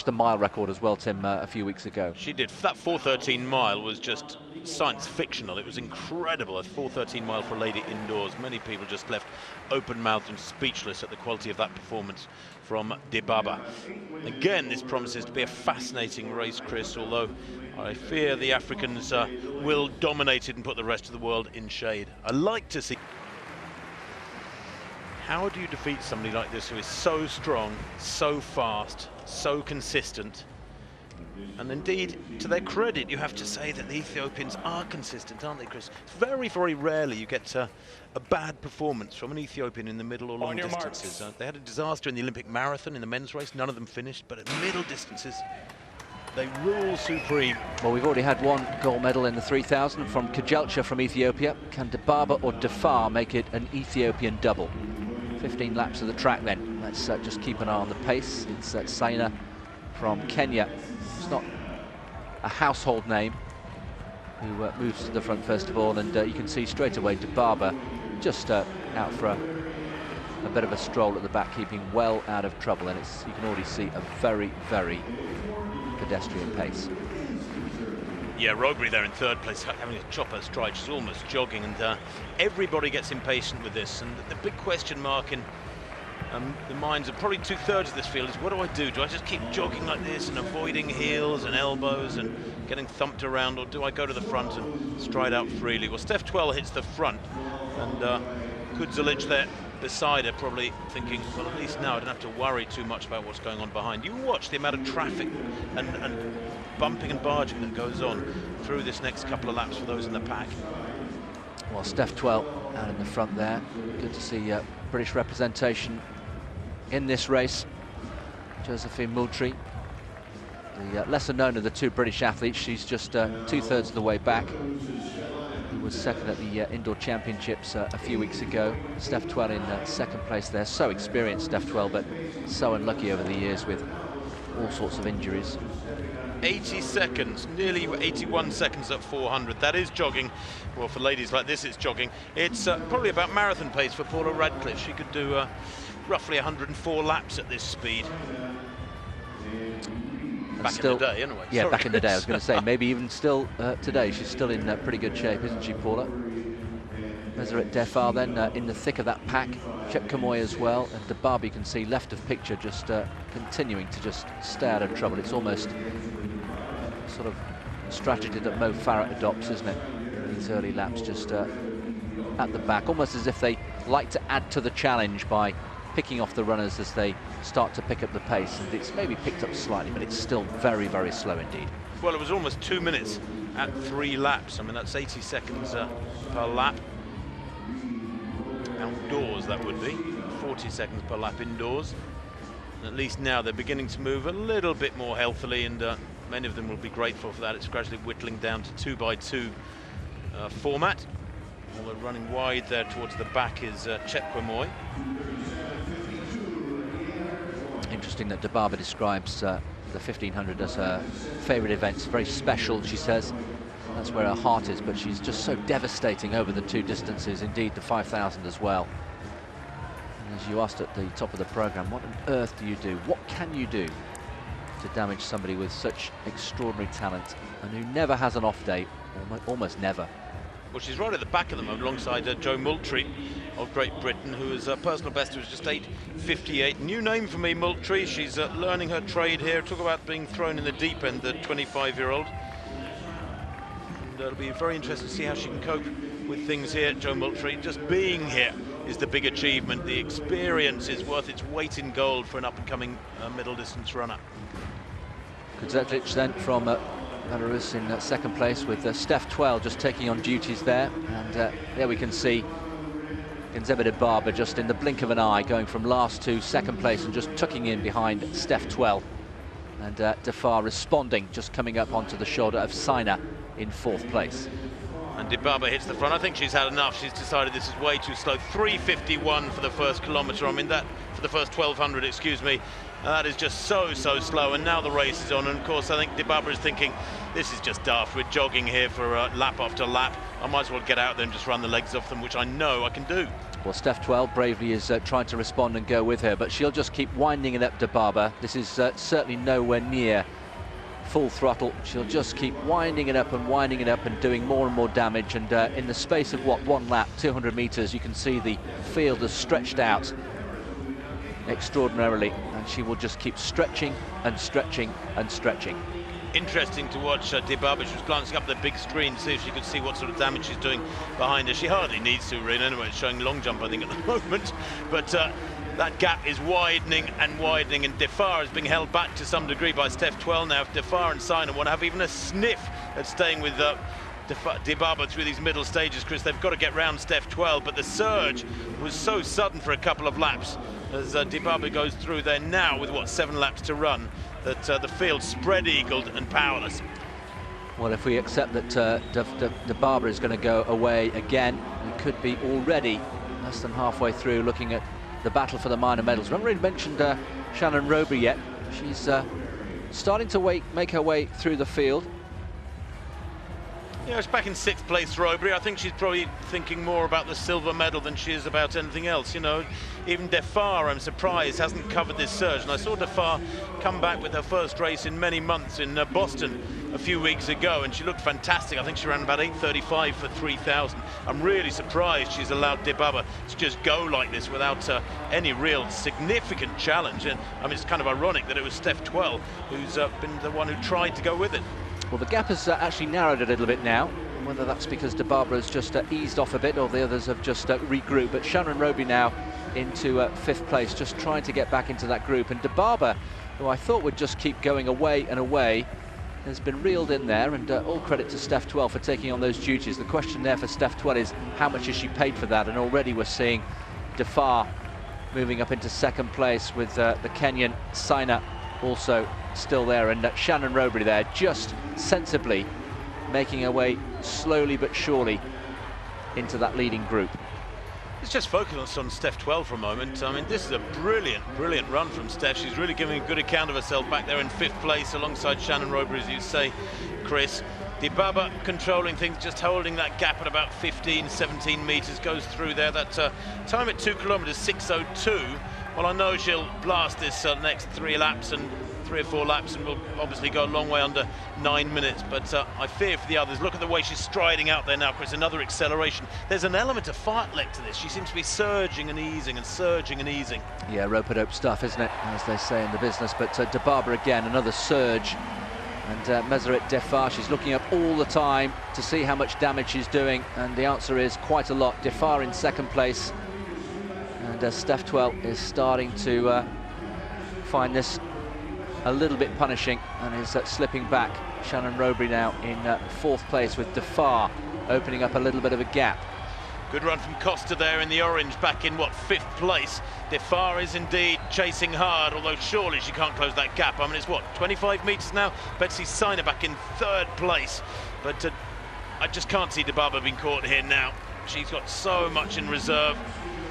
smashed the mile record as well, Tim, a few weeks ago. She did. That 4:13 mile was just science fictional. It was incredible. A 4:13 mile for a lady indoors. Many people just left open-mouthed and speechless at the quality of that performance from Dibaba. Again, this promises to be a fascinating race, Chris, although I fear the Africans will dominate it and put the rest of the world in shade. I like to see. How do you defeat somebody like this who is so strong, so fast, so consistent? And indeed, to their credit, you have to say that the Ethiopians are consistent, aren't they, Chris? It's very, very rarely you get a bad performance from an Ethiopian in the middle or long distances. They had a disaster in the Olympic marathon in the men's race. None of them finished, but at middle distances, they rule supreme. Well, we've already had one gold medal in the 3000 from Kajelcha from Ethiopia. Can Dibaba or Dafar make it an Ethiopian double? 15 laps of the track then. Let's just keep an eye on the pace. It's Saina from Kenya. It's not a household name, who moves to the front first of all, and you can see straight away Dibaba just out for a bit of a stroll at the back, keeping well out of trouble, and you can already see a very, very pedestrian pace. Yeah, Rogri there in third place, having a chopper stride. She's almost jogging, and everybody gets impatient with this. And the big question mark in the minds of probably 2/3 of this field is, what do I do? Do I just keep jogging like this and avoiding heels and elbows and getting thumped around, or do I go to the front and stride out freely? Well, Steph Twell hits the front, and Kudzilic there beside her, probably thinking, well, at least now I don't have to worry too much about what's going on behind. You watch the amount of traffic and bumping and barging that goes on through this next couple of laps for those in the pack. Well, Steph Twell out in the front there. Good to see British representation in this race. Josephine Moultrie, the lesser known of the two British athletes. She's just 2/3 of the way back. He was second at the indoor championships a few weeks ago. Steph Twell in second place there. So experienced, Steph Twell, but so unlucky over the years with all sorts of injuries. 80 seconds, nearly 81 seconds at 400. That is jogging. Well, for ladies like this, it's jogging. It's probably about marathon pace for Paula Radcliffe. She could do roughly 104 laps at this speed. Back in the day, anyway. Yeah, Sorry. back in the day, I was going to say. Maybe even still today. She's still in pretty good shape, isn't she, Paula? Meseret Defar then in the thick of that pack. Chep Kamoy as well. And Dibaba, you can see left of picture, just continuing to just stay out of trouble. It's almost sort of a strategy that Mo Farah adopts, isn't it? These early laps, just at the back, almost as if they like to add to the challenge by picking off the runners as they start to pick up the pace. And it's maybe picked up slightly, but it's still very, very slow indeed. Well, it was almost 2 minutes at 3 laps. I mean, that's 80 seconds per lap. Outdoors, that would be 40 seconds per lap indoors. And at least now they're beginning to move a little bit more healthily, and many of them will be grateful for that. It's gradually whittling down to 2x2 format. Although running wide there towards the back is Chep Kamoy. Interesting that Dibaba describes the 1500 as her favourite event. It's very special, she says. That's where her heart is, but she's just so devastating over the two distances, indeed the 5000 as well. And as you asked at the top of the programme, what on earth do you do? What can you do to damage somebody with such extraordinary talent and who never has an off day, almost never? Well, she's right at the back of them alongside Jo Moultrie of Great Britain, who is personal best was just 8:58. New name for me, Moultrie. She's learning her trade here. Talk about being thrown in the deep end, the 25-year-old. And it'll be very interesting to see how she can cope with things here, Jo Moultrie. Just being here is the big achievement. The experience is worth its weight in gold for an up-and-coming middle distance runner. Kudzilic then from Belarus in second place, with Steph Twell just taking on duties there. And there we can see Genzebe Dibaba just in the blink of an eye going from last to second place and just tucking in behind Steph Twell. And Dafar responding, just coming up onto the shoulder of Saina in fourth place. And Dibaba hits the front. I think she's had enough. She's decided this is way too slow. 3:51 for the first kilometre. I mean, that for the first 1200, excuse me. That is just so slow, and now the race is on. And of course, I think Dibaba is thinking, this is just daft. We're jogging here for lap after lap. I might as well get out there and just run the legs off them, which I know I can do. Well, Steph 12 bravely is trying to respond and go with her, but she'll just keep winding it up Dibaba. This is certainly nowhere near full throttle. She'll just keep winding it up and doing more and more damage. And in the space of, what, one lap, 200 meters, you can see the field has stretched out extraordinarily, and she will just keep stretching and stretching and stretching. Interesting to watch Dibaba. She was glancing up the big screen to see if she could see what sort of damage she's doing behind her. She hardly needs to, really. Anyway, it's showing long jump, I think, at the moment. But that gap is widening and widening, and Defar is being held back to some degree by Steph 12 now. If Defar and Sina want to have even a sniff at staying with Dibaba through these middle stages, Chris, they've got to get round Steph 12. But the surge was so sudden for a couple of laps as Dibaba goes through there now with, what, 7 laps to run, that the field spread-eagled and powerless. Well, if we accept that Dibaba is going to go away again, we could be already less than halfway through looking at the battle for the minor medals. We haven't really mentioned Shannon Roby yet. She's starting to make her way through the field. Yeah, it's back in 6th place, Roby. I think she's probably thinking more about the silver medal than she is about anything else. You know, even Defar, I'm surprised, hasn't covered this surge. And I saw Defar come back with her first race in many months in Boston a few weeks ago, and she looked fantastic. I think she ran about 8:35 for 3,000. I'm really surprised she's allowed Dibaba to just go like this without any real significant challenge. And I mean, it's kind of ironic that it was Steph 12 who's been the one who tried to go with it. Well, the gap has actually narrowed a little bit now, whether that's because Dibaba has just eased off a bit or the others have just regrouped. But Shannon Roby now into 5th place, just trying to get back into that group. And Dibaba, who I thought would just keep going away and away, has been reeled in there, and all credit to Steph 12 for taking on those duties. The question there for Steph 12 is, how much is she paid for that? And already we're seeing Defar moving up into 2nd place with the Kenyan Sina also still there, and Shannon Roby there just sensibly making her way slowly but surely into that leading group. Let's just focus on Steph 12 for a moment. I mean, this is a brilliant run from Steph. She's really giving a good account of herself back there in 5th place alongside Shannon Roby, as you say, Chris. Dibaba controlling things, just holding that gap at about 15, 17 meters, goes through there. That time at 2 kilometers, 6:02. Well, I know she'll blast this next 3 or 4 laps and will obviously go a long way under 9 minutes, but I fear for the others. Look at the way she's striding out there now, Chris. Another acceleration. There's an element of fartlek to this. She seems to be surging and easing and surging and easing. Yeah, rope-a-dope stuff, isn't it, as they say in the business. But Dibaba again, another surge. And Meseret Defar, she's looking up all the time to see how much damage she's doing, and the answer is quite a lot. Defar in 2nd place, and Steph 12 is starting to find this a little bit punishing and is slipping back. Shannon Roby now in 4th place with Defar opening up a little bit of a gap. Good run from Costa there in the orange, back in, what, 5th place. Defar is indeed chasing hard, although surely she can't close that gap. I mean, it's, what, 25 metres now? Betsy Sina back in 3rd place. But I just can't see Dibaba being caught here now. She's got so much in reserve,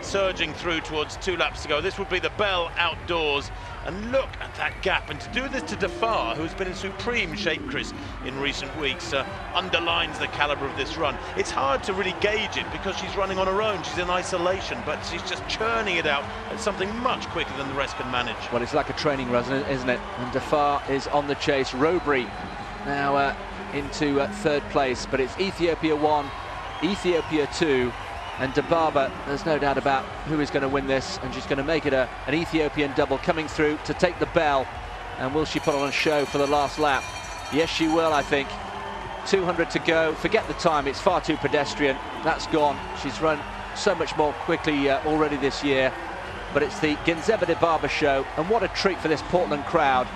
surging through towards 2 laps to go. This would be the bell outdoors. And look at that gap. And to do this to Defar, who's been in supreme shape, Chris, in recent weeks, underlines the calibre of this run. It's hard to really gauge it because she's running on her own. She's in isolation, but she's just churning it out at something much quicker than the rest can manage. Well, it's like a training run, isn't it? And Defar is on the chase. Roby now into 3rd place, but it's Ethiopia 1, Ethiopia 2, and Dibaba, there's no doubt about who is going to win this, and she's going to make it an Ethiopian double coming through to take the bell. And will she put on a show for the last lap? Yes, she will, I think. 200 to go. Forget the time, it's far too pedestrian. That's gone. She's run so much more quickly already this year. But it's the Genzebe Dibaba show, and what a treat for this Portland crowd.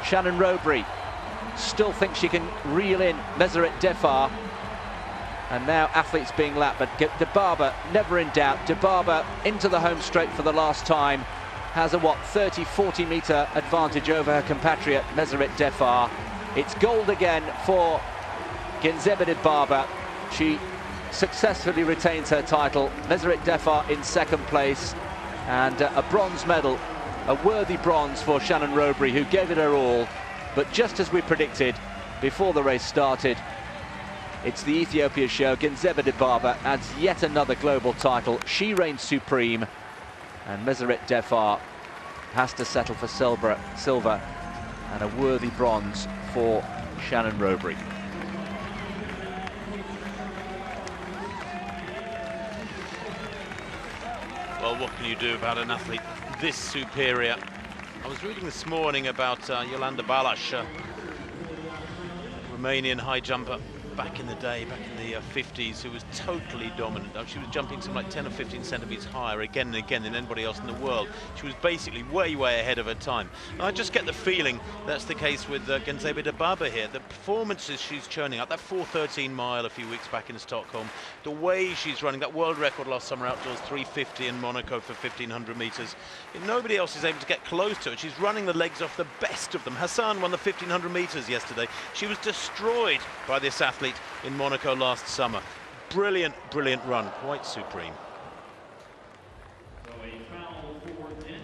Shannon Roby still thinks she can reel in Meseret Defar. And now athletes being lapped, but Dibaba never in doubt. Dibaba into the home straight for the last time. Has a, what, 30, 40 metre advantage over her compatriot Meseret Defar. It's gold again for Genzebe Dibaba. She successfully retains her title. Meseret Defar in 2nd place. And a bronze medal, a worthy bronze for Shannon Roby, who gave it her all. But just as we predicted before the race started, It's the Ethiopia show. Genzebe Dibaba adds yet another global title. She reigns supreme, and Meseret Defar has to settle for silver and a worthy bronze for Shannon Robery. Well, what can you do about an athlete this superior? I was reading this morning about Yolanda Balas, Romanian high jumper back in the day, back in the 50s, who was totally dominant. She was jumping something like 10 or 15 centimeters higher again and again than anybody else in the world. She was basically way ahead of her time. And I just get the feeling that's the case with Genzebe Dibaba here. The performances she's churning out, that 4:13 mile a few weeks back in Stockholm, the way she's running, that world record last summer outdoors, 3:50 in Monaco for 1,500 meters. Nobody else is able to get close to it. She's running the legs off the best of them. Hassan won the 1,500 meters yesterday. She was destroyed by this athlete in Monaco last summer. Brilliant run, quite supreme.